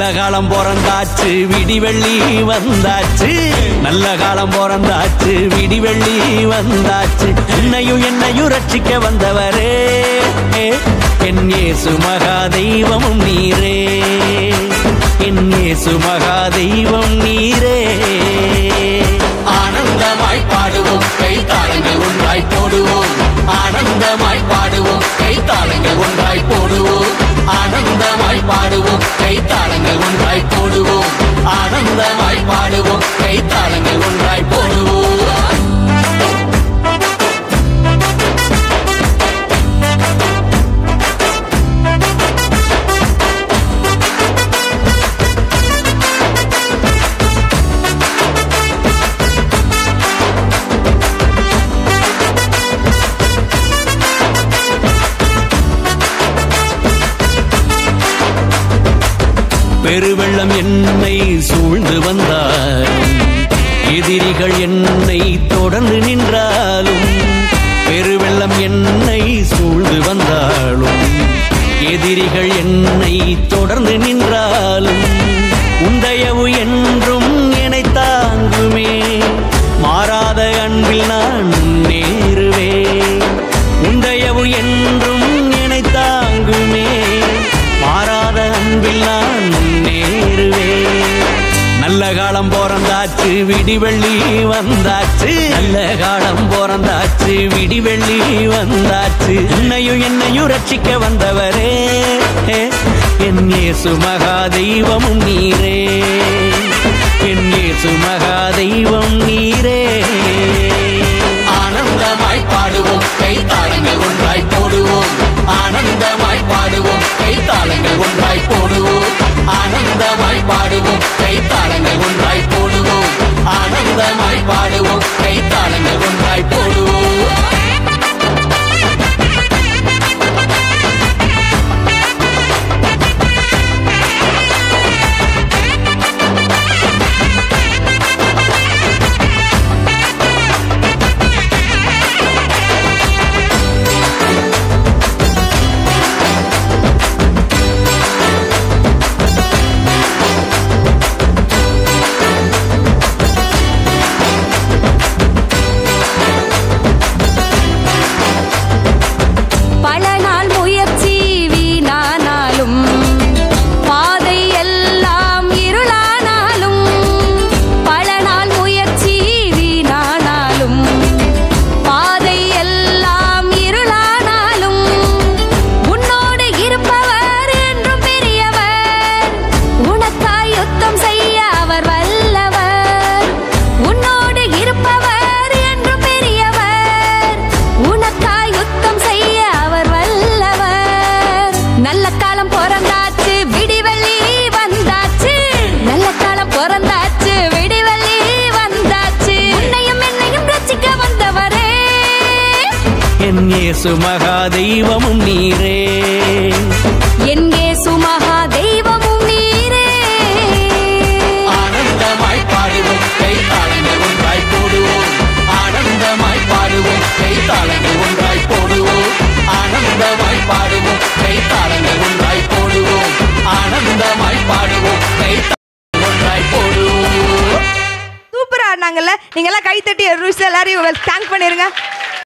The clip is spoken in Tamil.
நல்ல காலம் பிறந்தாச்சு விடிவெள்ளி வந்தாச்சு, நல்ல காலம் பிறந்தாச்சு விடிவெள்ளி வந்தாச்சு. என்னையும் ரட்சிக்க வந்தவரே என் இயேசு மகா தெய்வமும் நீரே, என் இயேசு மகா தெய்வம் நீரே. ஆனந்தமாய் பாடுவோம் கைத்தாளங்கள் ஒன்றாய் போடுவோம், ஆனந்தமாய் பாடுவோம் கைத்தாளங்கள் ஒன்றாய் போடுவோம், ஆனந்தமாய் பாடுவோம் கைத்தாளங்கள் ஒன்றாய் போடுவோம், ஆனந்தமாய் பாடுவோம் கைத்தாளங்கள் ஒன்றாய் போடுவோம். பெருவெள்ளம் என்னை சூழ்ந்து வந்தாலும், எதிரிகள் என்னை தொடர்ந்து நின்றாலும், பெருவெள்ளம் என்னை சூழ்ந்து வந்தாலும், எதிரிகள் என்னை தொடர்ந்து நின்றாலும், உந்தயவு என்றும் என்னை தாங்குமே, மாறாத அன்பில் நான் நேருவே. உந்தயவு என்றும் என்னை தாங்குமே, மாறாத அன்பில் நான் நேருவே. நல்ல காலம் பிறந்தாச்சு விடிவெள்ளி வந்தாச்சு, நல்ல காலம் பிறந்தாச்சு விடிவெள்ளி வந்தாச்சு. என்னையும் ரட்சிக்க வந்தவரே என் இயேசு மகா தெய்வமும் நீரே, என் இயேசு மகா தெய்வம் நீரே. ஆனந்தமாய் பாடுவோம் கைத்தாளங்கள் ஒன்றாய் போடுவோம், ஆனந்தமாய் பாடுவோம் கைத்தாளங்கள் ஒன்றாய் போடுவோம், ஆனந்தமாய் பாடுவோம் கைத்தாளங்கள் ஒன்றாய் போடுவோம், ஆனந்தமாய் பாடுவோம் கைத்தாளங்கள் ஒன்றாய் போடுவோம். இயேசு மகா தெய்வமும் நீரே, என் இயேசு மகா தெய்வமும் நீரே. ஆனந்தமாய் பாடுவோம் கைத்தாளங்கள் ஒன்றாய் போடுவோம், ஆனந்தமாய் பாடுவோம் கைத்தாளங்கள் ஒன்றாய் போடுவோம், ஆனந்தமாய் பாடுவோம் கைத்தாளங்கள் ஒன்றாய் போடுவோம், ஆனந்தமாய் பாடுவோம் கைத்தாளங்கள் ஒன்றாய் போடுவோம். சூப்பரா ஆடினாங்கல்ல, நீங்க எல்லாம் கைத்தட்டி எல்லாரையும் தேங்க் பண்ணிருங்க.